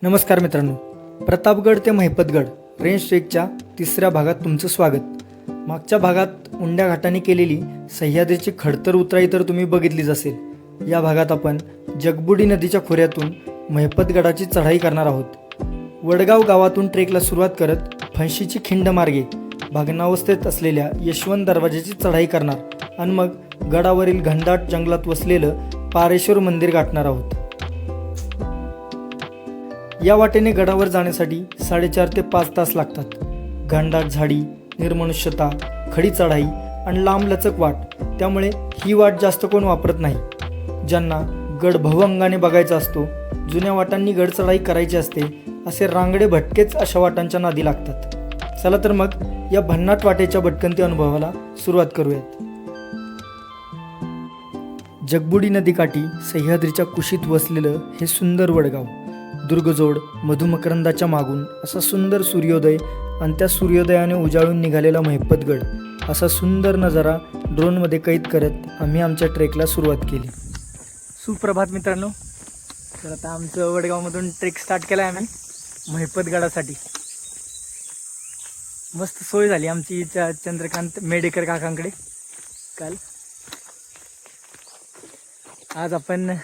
नमस्कार मित्रांनो, प्रतापगड ते महिपतगड रेंज ट्रेकच्या तिसऱ्या भागात तुमचं स्वागत. मागच्या भागात उंड्या घाटाने केलेली सह्याद्रीची खडतर उतराई तर तुम्ही बघितलीच असेल. या भागात आपण जगबुडी नदीच्या खोऱ्यातून महिपतगडाची चढाई करणार आहोत. वडगाव गावातून ट्रेकला सुरुवात करत फणशीची खिंड मार्गे भग्नावस्थेत असलेल्या यशवंत दरवाजाची चढाई करणार आणि मग गडावरील घनदाट जंगलात वसलेलं पारेश्वर मंदिर गाठणार आहोत. या वाटेने गडावर जाण्यासाठी 4.5 ते 5 तास लागतात. घनदाट झाडी, निर्मनुष्यता, खडी चढाई आणि लांबलचक वाट, त्यामुळे ही वाट जास्त कोण वापरत नाही. ज्यांना गड भवअंगाने बघायचा असतो, जुन्या वाटांनी गड चढाई करायची असते, असे रांगडे भटकेच अशा वाटांच्या नादी लागतात. चला तर मग या भन्नाट वाटेच्या भटकंती अनुभवाला सुरुवात करूयात. जगबुडी नदीकाठी सह्याद्रीच्या कुशीत वसलेलं हे सुंदर वडगाव. दुर्गजोड मधुमकरंदाच्या मागून असा सुंदर सूर्योदय आणि त्या सूर्योदयाने उजाळून निघालेला महिपतगड, असा सुंदर नजारा ड्रोनमध्ये कैद करत आम्ही आमच्या ट्रेकला सुरुवात केली. सुप्रभात मित्रांनो, तर आता आमचं वडगावमधून ट्रेक स्टार्ट केला आहे आम्ही महिपतगडासाठी. मस्त सोय झाली आमची चंद्रकांत मेडेकर काकांकडे काल. आज आपण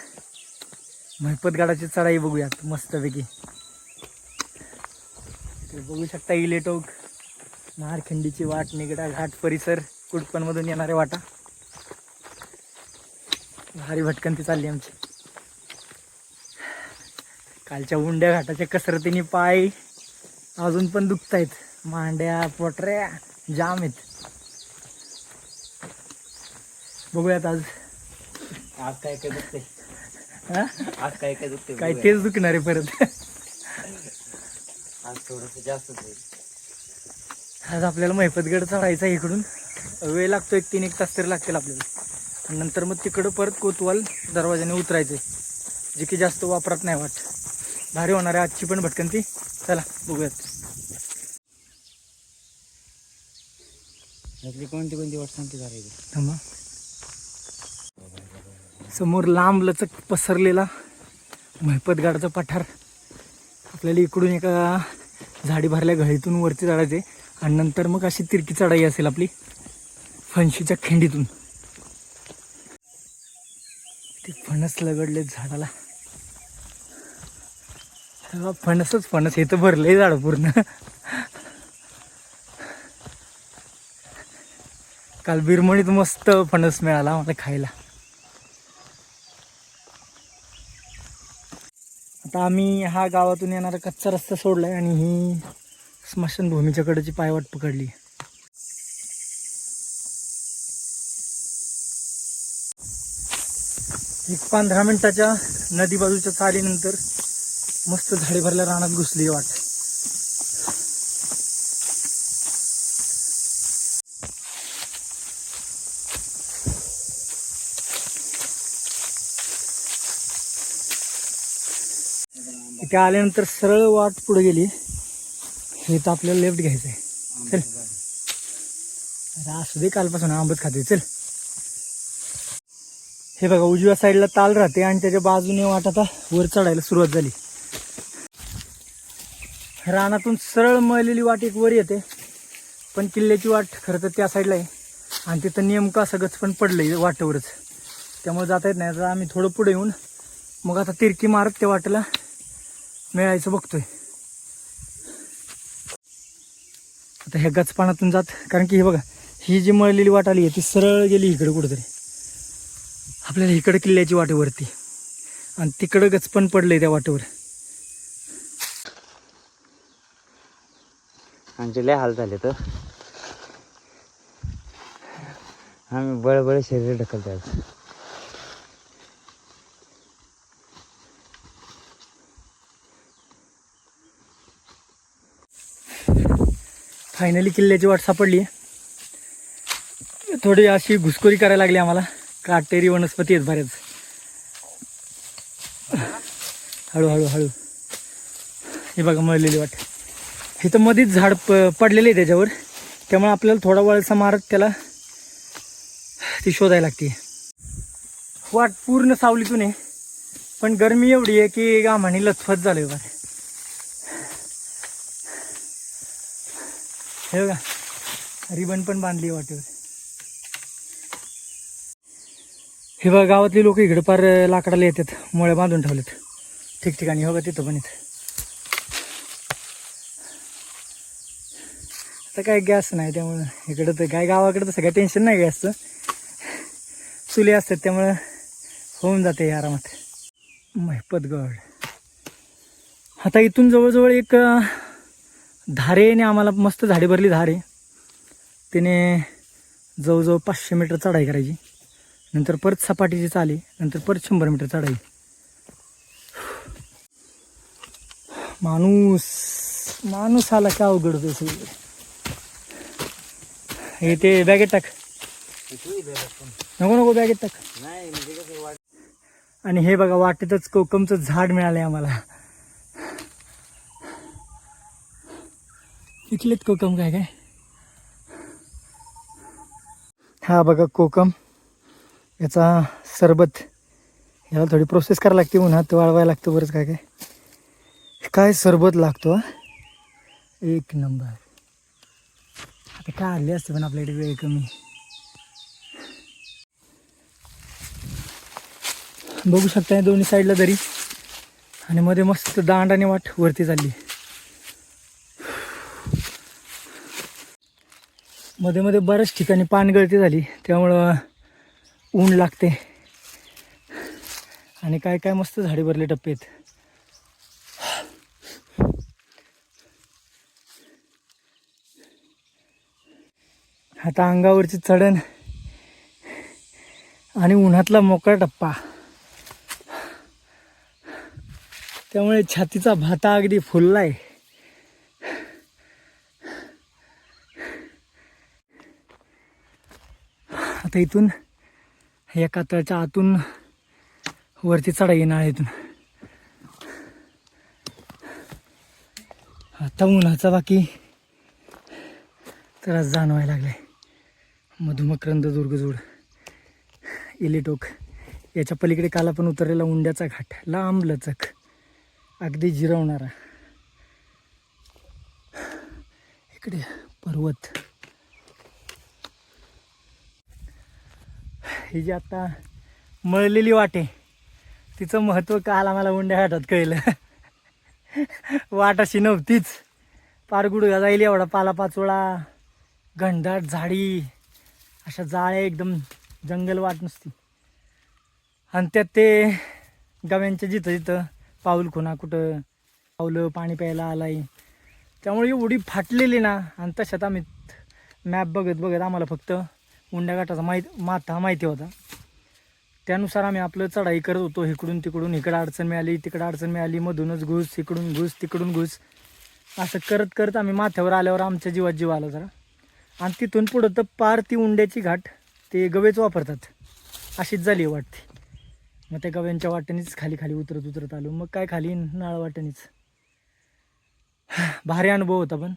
महिपतगडाची चढाई बघूयात मस्तपैकी. बघू शकता इलेटोक, महारखंडीची वाट, निगडा घाट परिसर, कुडपणमधून येणारे वाटा. भारी भटकंती चालली आमची. कालच्या उंड्या घाटाच्या कसरतीने पाय अजून पण दुखतायत. मांड्या पोटऱ्या जाम आहेत. बघूयात आज काय काय दुखते. आज काय काय दुखते काय तेच दुखणार आहे परत. आज थोडस जास्त. आज आपल्याला महिपतगड चढायचा आहे. इकडून वेळ लागतो, 3-1 तास तरी लागतील आपल्याला. आणि नंतर मग तिकडं परत कोतवाल दरवाजाने उतरायचे, जे की जास्त वापरात नाही वाट. भारी होणार आहे आजची पण भटकंती. चला बघूयात. कोणती कोणती वाट सांगते जरा इथे. थांबा. समोर लांब लचक पसरलेला महिपतगडाचा पठार. आपल्याला इकडून एका झाडी भरल्या घळीतून वरती चढायचे आणि नंतर मग अशी तिरकी चढाई असेल आपली फणशीच्या खिंडीतून. ते फणस लगडले झाडाला. फणसच फणस, हे तर भरलंय झाड पूर्ण. काल बिरमणीत मस्त फणस मिळाला मला खायला. आता आम्ही हा गावातून येणारा कच्चा रस्ता सोडलाय आणि ही स्मशानभूमीच्या कडेची पायवाट पकडली. एक 15 मिनिटाच्या नदी बाजूच्या चालीनंतर मस्त झाडे भरल्या रानात घुसली वाट. इथे आल्यानंतर सरळ वाट पुढे गेली. हे तर आपल्याला लेफ्ट घ्यायचं आहे. चल, असू दे, कालपासून आंबट खाते. चल. हे बघा, उजव्या साईडला ताल राहते आणि त्याच्या बाजूने वाट आता वर चढायला सुरुवात झाली. रानातून सरळ मळलेली वाट एक वर येते, पण किल्ल्याची वाट खरं तर त्या साईडला आहे आणि तिथं नेमकं असं गच पण पडलंय वाटेवरच, त्यामुळे जाता येत नाही. आता आम्ही थोडं पुढे येऊन मग आता तिरकी मारत त्या वाटेला मिळायचं बघतोय. आता ह्या गचपानातून जात, कारण की हे बघा, ही जी मळलेली वाट आली आहे ती सरळ गेली इकडे कुठेतरी. आपल्याला इकडे किल्ल्याची वाटेवरती आणि तिकडं गचपण पडलंय त्या वाटेवर. आमचे लय हाल झाले तर आम्ही बळबळ शरीर ढकलतो आज. फायनली किल्ल्याची वाट सापडली आहे. थोडी अशी घुसखोरी करायला लागली आम्हाला. काटेरी वनस्पती आहेत बऱ्याच. हळूहळू हळू. हे बघा मळलेली वाट. इथं मध्येच झाड पडलेलं आहे त्याच्यावर, त्यामुळे आपल्याला थोडा वळसा मारत त्याला ती शोधायला लागते. वाट पूर्ण सावलीतून आहे, पण गरमी एवढी आहे की घामाने लथपथ झाले बरं. हे बघा रिबन पण बांधली वाटेवर. हे बघा गावातली लोक इकडे पार लाकडाला येतात, मुळे बांधून ठेवलेत ठिकठिकाणी. हे बघा तिथं पण येत. आता काय गॅस नाही त्यामुळं इकडं तर काय गावाकडं तसं काय टेन्शन नाही गॅसचं. चुली असतात त्यामुळं होऊन जाते आरामात. महिपतगड. आता इथून जवळजवळ एक धारेने आम्हाला मस्त झाडी भरली धार आहे. त्याने जवळजवळ 500 मीटर चढाई करायची. नंतर परत सपाटीची चाली, नंतर परत 100 मीटर चढाई. माणूस आला का अवघड होतं सगळं. हे ते बॅगेत टाक. नको बॅगेत टाक. नाही म्हणजे कसं आणि हे बघा वाटेतच कोकमचं झाड मिळालंय आम्हाला. इथलेच कोकम काय काय. हा बघा कोकम, याचा सरबत. याला थोडी प्रोसेस करायला लागते, उन्हात वाळवायला लागतं बरंच काय काय. काय सरबत लागतो हा, एक नंबर. आता काय आले असते पण आपल्याकडे वेळ कमी. बघू शकता दोन्ही साईडला दरी आणि मध्ये मस्त दांडाने वाट वरती चालली. मध्ये मध्ये बऱ्याच ठिकाणी पानगळती झाली त्यामुळं ऊन लागते. आणि काय काय मस्त झाडे भरले टप्पे आहेत. आता अंगावरची चढण आणि उन्हातला मोकळा टप्पा, त्यामुळे छातीचा भाता अगदी फुललाय. आता इथून या कातळच्या आतून वरती चढाई येणार इथून. आता उन्हाचा बाकी त्रास जाणवायला लागलाय. मधुमकरंद दुर्गजोड, इलेटोक, याच्या पलीकडे काल आपण उतरलेला उंड्याचा घाट, लांब लचक अगदी जिरवणारा. इकडे पर्वत. ही जी आता मळलेली वाटे, तिचं महत्त्व काल आम्हाला उंड्या घाटात कळलं. वाट अशी नव्हतीच, पार गुडघा जाईल एवढा पालापाचोळा, घनदाट झाडी, अशा जाळ्या, एकदम जंगल वाट नुसती. आणि त्यात ते गव्यांच्या जिथं जिथं पाऊल खुणा, कुठं पावलं पाणी प्यायला आलाय, त्यामुळे एवढी फाटलेली ना. आणि तशात आम्ही मॅप बघत बघत आम्हाला फक्त उंड्या घाटाचा माथा माहिती होता, त्यानुसार आम्ही आपलं चढाई करत होतो. इकडून तिकडून, इकडं अडचण मिळाली तिकडं अडचण मिळाली, मधूनच घुस, इकडून घुस तिकडून घुस, असं करत करत आम्ही माथ्यावर आल्यावर आमच्या जीवात जीव आला जरा. आणि तिथून पुढं तर पार ती उंड्याची घाट ते गवेच वापरतात अशीच झाली वाटते. मग त्या गव्यांच्या वाटेनेच खाली खाली उतरत उतरत आलो. मग काय खाली नाळ वाटेनेच. भारी अनुभव होता, पण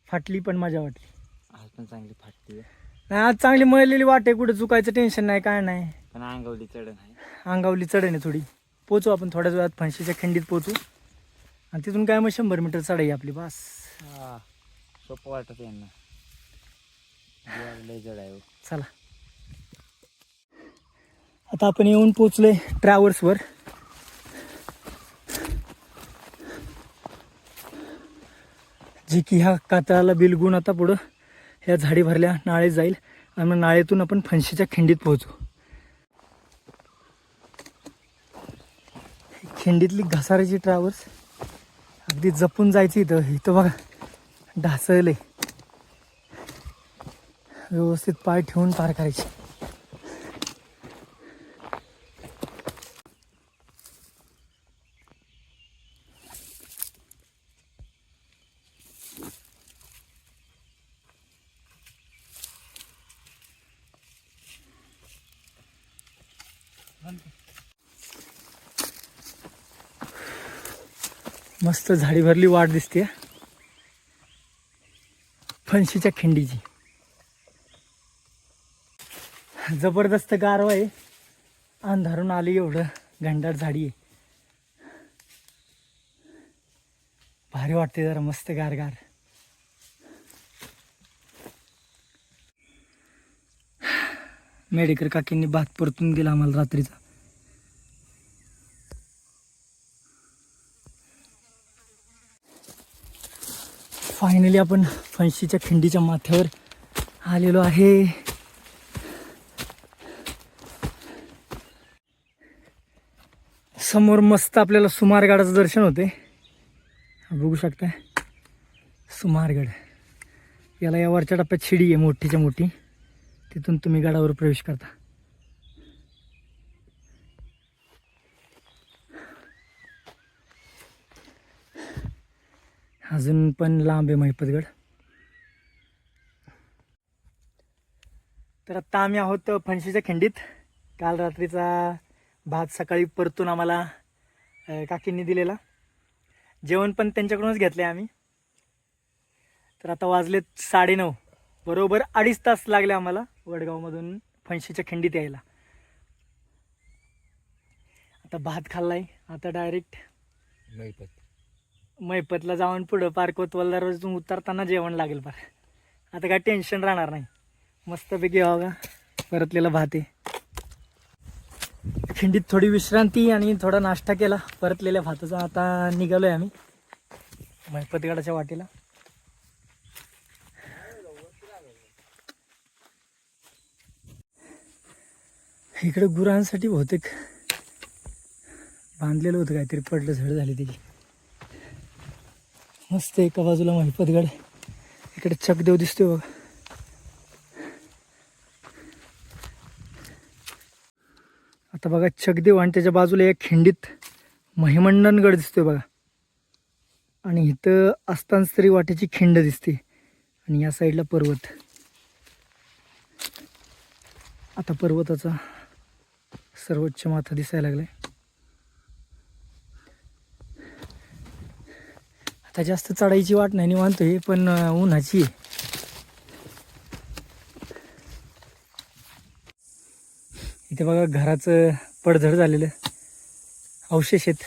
फाटली पण मजा वाटली. आज पण चांगली फाटते नाही आज चांगली मळलेली वाटे, कुठं चुकायचं टेन्शन नाही काय नाही. पण अंगावली चढण आहे. अंगावली चढण आहे थोडी. पोचू आपण थोड्याच वेळात फणशीच्या खिंडीत पोचू. आणि तिथून काय मग 100 मीटर चढाई आपली बस. हा सोपं वाटत यांना, लय जड आहे हो. चला आता आपण येऊन पोचलोय ट्रॅव्हर्सवर. जे की ह्या कातळाला बिलगून आता पुढं ह्या झाडी भरल्या नाळे जाईल आणि मग नाळेतून आपण फणशीच्या खिंडीत पोहोचू. खिंडीतली घसाराची ट्रॅव्हर्स अगदी जपून जायची. इथं बघा ढासळले, व्यवस्थित पाय ठेवून पार करायची. मस्त झाडी भरली वाट दिसते फणशीच्या खिंडीची. जबरदस्त गारवा आहे, अंधारून आली एवढं घनदाट झाडी आहे. भारी वाटते जरा, मस्त गार गार. मेडेकर काकींनी भात परतून दिला आम्हाला रात्रीचा. फायनली आपण फणशीच्या खिंडीच्या माथ्यावर आलेलो आहे. समोर मस्त आपल्याला सुमारगडाचं दर्शन होते. बघू शकताय सुमारगड. याला या वरच्या टप्प्यात शिडी आहे मोठीच्या मोठी, तिथून तुम्ही गडावर प्रवेश करता. अजून पण लांब आहे महिपतगड. तर आता आम्ही आहोत फणशीच्या खिंडीत. काल रात्रीचा भात सकाळी परतून आम्हाला काकींनी दिलेला. जेवण पण त्यांच्याकडूनच घेतले आम्ही. तर आता वाजलेत 9:30. बरोबर 2.5 तास लागले आम्हाला वडगावमधून फणशीच्या खिंडीत यायला. आता भात खाल्लाय. आता डायरेक्ट मैपतला जाऊन पुढं पार कोतवाल दरवाजातून उतरताना जेवण लागेल पार. आता काय टेन्शन राहणार नाही. मस्तपैकी बघा परतलेला भात आहे. खिंडीत थोडी विश्रांती आणि थोडा नाश्ता केला परतलेल्या भाताचा. आता निघालोय आम्ही महिपतगडाच्या वाटेला. इकडे गुरांसाठी बहुतेक बांधलेलं होतं काहीतरी, पडलं झड झाली त्याची. मस्त एका बाजूला महिपतगड, इकडे चकदेव दिसतोय बघा. आता बघा चकदेव आणि त्याच्या बाजूला एक खिंडीत महिमंडनगड दिसतोय बघा. आणि इथं अस्तांस्तरी वाटेची खिंड दिसते आणि या साईडला पर्वत. आता पर्वताचा सर्वोच्च माथा दिसायला लागलाय. आता जास्त चढायची वाट नाही निवांतोय, पण उन्हाची आहे. इथे बघा घराचं पडझड झालेलं अवशेष आहेत.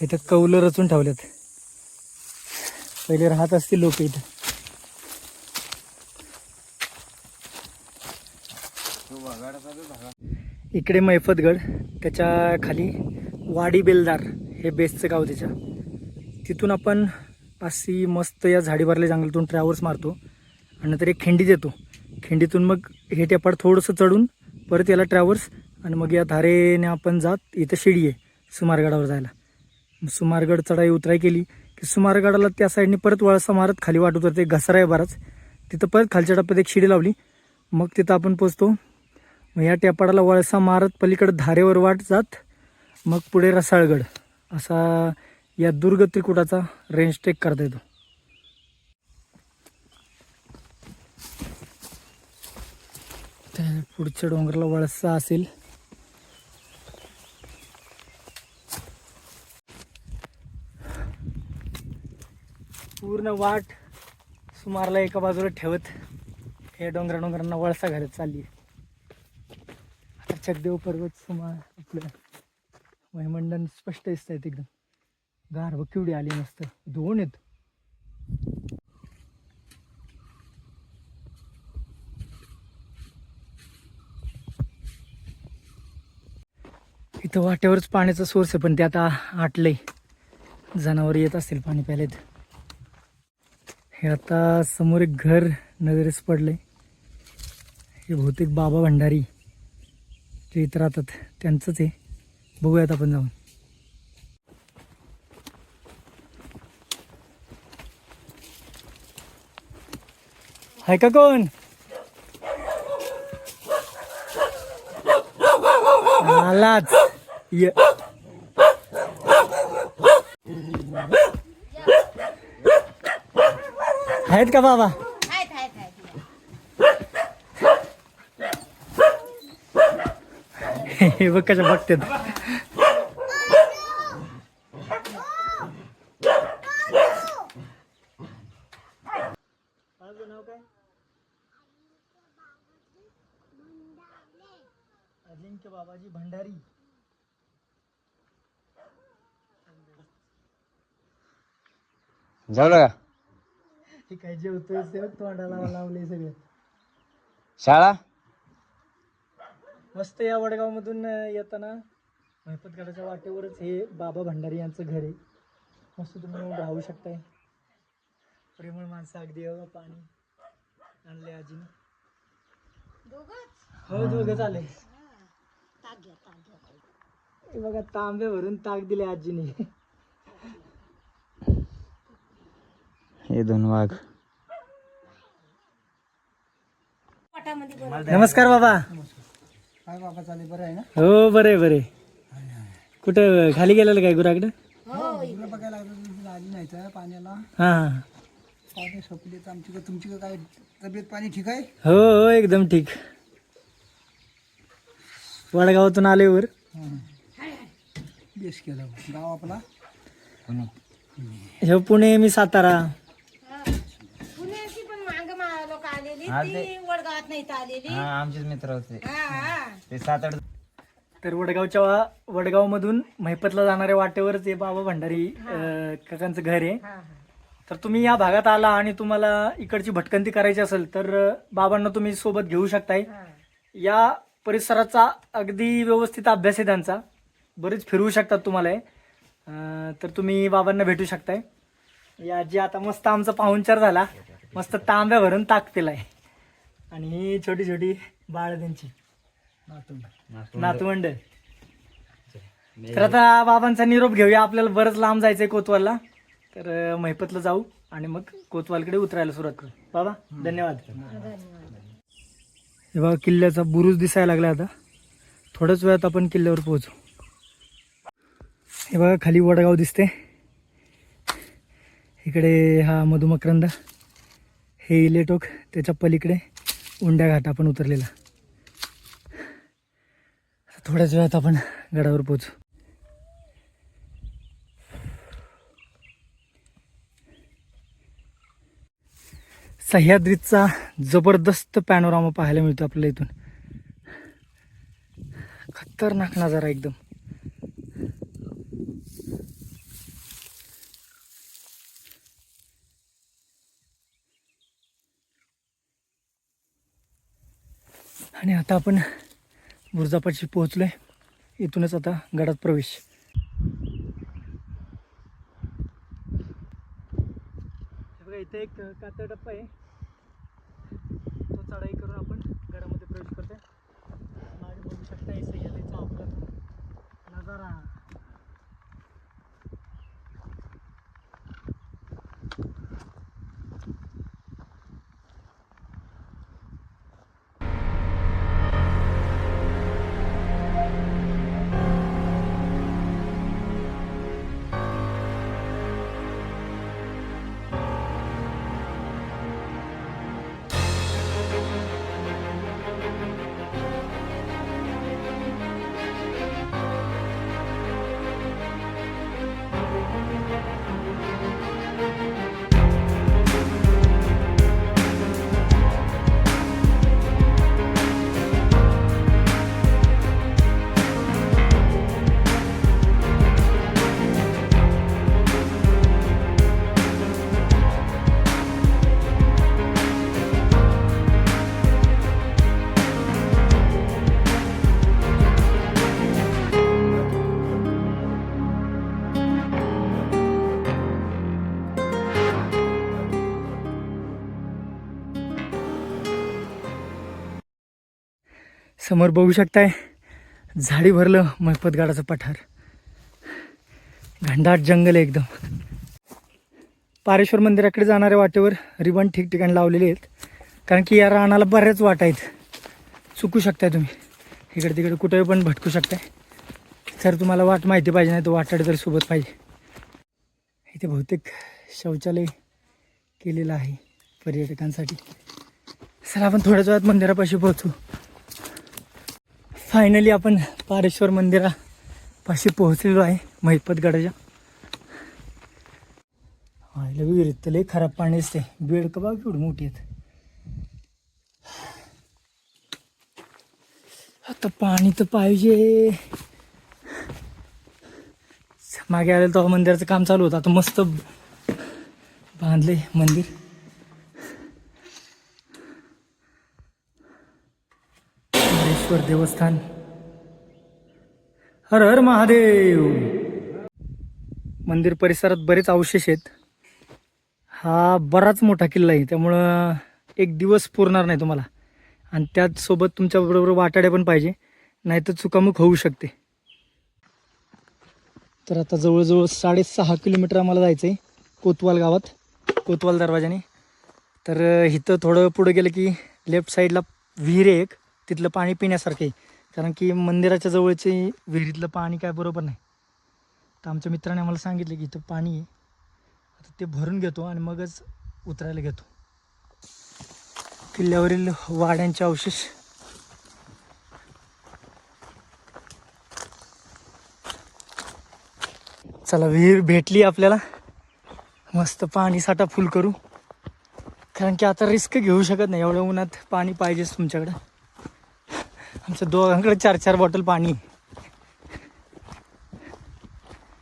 इथं कौलं रचून ठेवल्यात. पहिले राहत असतील लोक इथं. इकडे मैफतगड, त्याच्या खाली वाडी बेलदार हे बेसचं गाव त्याच्या. तिथून आपण अशी मस्त या झाडी भरल्या जंगलातून ट्रॅव्हल्स मारतो आणि नंतर एक खिंडीत येतो. खिंडीतून मग हे टेपाड थोडंसं चढून परत याला ट्रॅव्हल्स आणि मग या धारेने आपण जात इथं शिडी आहे सुमारगडावर जायला. सुमारगड चढाई उतराई केली की सुमारगडाला त्या साईडने परत वळसा मारत खाली वाट उतरते. घसारा आहे बराच. तिथं परत खालच्या टप्प्यात एक शिडी लावली, मग तिथं आपण पोचतो. मग या टेपाडाला वळसा मारत पलीकडे धारेवर वाट जात मग पुढे रसाळगड असा या दुर्ग त्रिकुटाचा रेंज ट्रेक करता येतो. त्या पुढच्या डोंगराला वळसा असेल. पूर्ण वाट सुमारला एका बाजूला ठेवत हे डोंगरांना वळसा घालत चालली. आता चकदेव पर्वत सुमार आपलं महिमंडन स्पष्ट दिसत आहेत एकदम. गार व केवढी आली मस्त दोन येत. इथं वाट्यावरच पाण्याचा सोर्स आहे, पण ते आता आटलंय. जनावर येत असतील पाणी प्यायलेत. हे आता समोर एक घर नजरेस पडलंय. हे बहुतेक बाबा भंडारी जे इथं राहतात त्यांचंच आहे. बघूयात आपण जाऊन. हाय का कोण? आलाच ये. आहेत का बाबा? हे बघ कशा बघतात. नाव काय? अजिंक्य बाबाजी भंडारी. जेवलं का? हे काय जेवतोय तोंडाला लावले सगळं. शाळा मस्त या वडगावमधून येताना महिपतगडाच्या वाटेवरच हे बाबा भंडारी यांचं घर आहे. मस्त तुम्ही येऊन राहू शकताय. प्रेमळ माणसं अगदी. बघा पाणी आणले आजीने. हो दोघं चाले. हे बघा तांबे भरून ताक दिले आजीने. हे दोन वाघ. नमस्कार बाबा. काय बाबा चालेल बरं आहे ना? हो बरे बरे. कुठं खाली गेलेलं काय गुराकडं? इकडे बघायला लागलं आली नाही तर पाण्याला हां हां. पाणी सोपले तर आमची तुमची काय तब्येत पाणी ठीक आहे? हो हो एकदम ठीक. वडगावातून आले वर. बेस केलं. गाव आपला हे पुणे, मी सातारा. पुण्याची पण मांग लोक आलेली ती वडगावात नाही आलेली. आमचेच मित्र होते ते 7-8. तर वडगावमधून महिपतला जाणाऱ्या वाटेवरच हे बाबा भंडारी काकांचं घर आहे. तर तुम्ही या भागात आला आणि तुम्हाला इकडची भटकंती करायची असेल तर बाबांना तुम्ही सोबत घेऊ शकताय. या परिसराचा अगदी व्यवस्थित अभ्यास आहे त्यांचा. बरेच फिरवू शकतात तुम्हाला हे. तर तुम्ही बाबांना भेटू शकताय. या आजी आता मस्त आमचा पाहुणचार झाला. मस्त तांब्या भरून ताक दिलाय. आणि ही छोटी छोटी बाळ त्यांची नातवंड. तर आता बाबांचा निरोप घेऊया. आपल्याला बरंच लांब जायचंय कोतवालला. तर महिपतला जाऊ आणि मग कोतवालकडे उतरायला सुरुवात करू. बाबा धन्यवाद. हे बघा किल्ल्याचा बुरुज दिसायला लागला. आता थोड्याच वेळात आपण किल्ल्यावर पोहोचू. हे बघा खाली वडगाव दिसते. इकडे हा मधुमकरंद, हे इलेटोक, त्याच्या पलीकडे उंड्या घाट आपण उतरलेला. थोड्याच वेळात आपण गडावर पोहोचू. सह्याद्रीचा जबरदस्त पॅनोरामा पाहायला मिळतो आपल्याला इथून. खतरनाक नजारा एकदम. आणि आता आपण बुरुजापाशी पोहोचलोय. इथूनच आता गडात प्रवेश. बघा इथे एक कातळ टप्पा आहे. तो चढाई करून आपण गडामध्ये प्रवेश करतोय. मागे बघू शकता हे सह्याद्रीचा अफलातून नजारा. समोर बघू शकताय झाडी भरलं महिपतगडाचं पठार. घनदाट जंगल आहे एकदम. पारेश्वर मंदिराकडे जाणाऱ्या वाटेवर रिबन ठिकठिकाणी लावलेले आहेत. कारण की या रानाला बऱ्याच वाटा आहेत. चुकू शकताय तुम्ही. इकडे तिकडे कुठे पण भटकू शकताय. जर तुम्हाला वाट माहिती पाहिजे नाही तर वाटाडे तर सोबत पाहिजे. इथे बहुतेक शौचालय केलेलं आहे पर्यटकांसाठी. चला आपण थोड्याच वेळात मंदिरापाशी पोहोचू. फायनली आपण पारेश्वर मंदिरापाशी पोहोचलेलो आहे महिपतगडाच्या. व्हायला विहिरीत लय खराब पाणी असते. बेडकं बघ केवढी मोठी आहेत. आता पाणी तर पाहिजे. मागे आलेलं तेव्हा मंदिराचं काम चालू होतं. आता मस्त बांधले मंदिर. महाकालेश्वर देवस्थान. हर हर महादेव. मंदिर परिसरात बरेच अवशेष आहेत. हा बराच मोठा किल्ला आहे, त्यामुळं एक दिवस पुरणार नाही तुम्हाला. आणि त्याचसोबत तुमच्याबरोबर वाटाड्या पण पाहिजे, नाहीतर चुकामुक होऊ शकते. तर आता जवळजवळ 6.5 किलोमीटर आम्हाला जायचं आहे कोतवाल गावात, कोतवाल दरवाजाने. तर इथं थोडं पुढं गेलं की लेफ्ट साईडला विहीर आहे एक, तिथलं पाणी पिण्यासारखं आहे. कारण की मंदिराच्या जवळचे विहिरीतलं पाणी काय बरोबर नाही. तर आमच्या मित्राने आम्हाला सांगितलं की इथं पाणी आहे, आता ते भरून घेतो आणि मगच उतरायला घेतो. किल्ल्यावरील वाड्यांचे अवशेष. चला, विहीर भेटली आपल्याला. मस्त पाणी साठा फुल करू, कारण की आता रिस्क घेऊ शकत नाही. एवढ्या उन्हात पाणी पाहिजेच तुमच्याकडं. आमच्या दोघांकडे 4-4 बॉटल पाणी.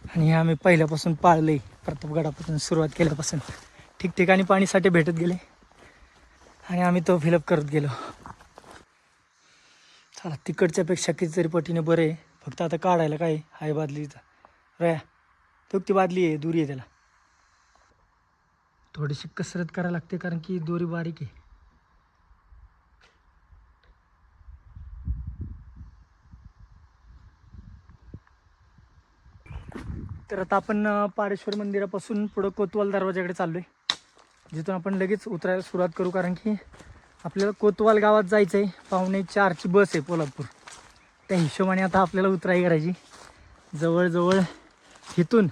आणि हे आम्ही पहिल्यापासून पाळलंय, प्रतापगडापासून सुरुवात केल्यापासून. ठिकठिकाणी पाणी साठे भेटत गेले आणि आम्ही तो फिलअप करत गेलो. चला, तिकडच्यापेक्षा कितीतरी पटीने बरं आहे. फक्त आता काढायला काय हाय बादलीचा रया, तो ती बादली आहे, दुरी आहे त्याला. थोडीशी कसरत करायला लागते कारण की दोरी बारीक आहे. तर आता आपण पारेश्वर मंदिरापासून पुढं कोतवाल दरवाजाकडे चाललोय, जिथून आपण लगेच उतरायला सुरुवात करू. कारण की आपल्याला कोतवाल गावात जायचं आहे. 4:45ची बस आहे पोलादपूर. त्या हिशोबाने आता आपल्याला उतराई करायची. जवळजवळ इथून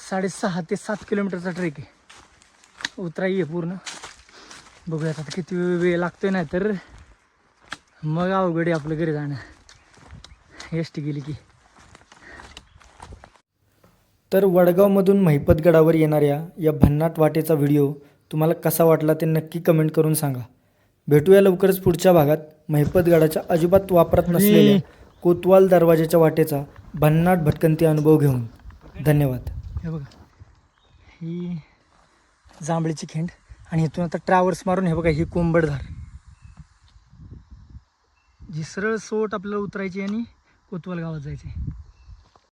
6.5 ते 7 किलोमीटरचा ट्रेक आहे. उतराई आहे पूर्ण. बघूयात आता किती वेळ लागतोय, नाही तर मग अवघड आहे आपलं घरी जाणं, एस टी गेली की. तर वडगावमधून महिपतगडावर येणाऱ्या या भन्नाट वाटेचा व्हिडिओ तुम्हाला कसा वाटला ते नक्की कमेंट करून सांगा. भेटूया लवकरच पुढच्या भागात महिपतगडाच्या अजिबात वापरात नसलेल्या कोतवाल दरवाजाच्या वाटेचा भन्नाट भटकंती अनुभव घेऊन. धन्यवाद. हे बघा, ही जांभळीची खिंड आणि इथून आता ट्रॅव्हर्स मारून हे बघा ही कोंबडधार, जी सरळ सोट आपल्याला उतरायची आणि कोतवाल गावात जायचे.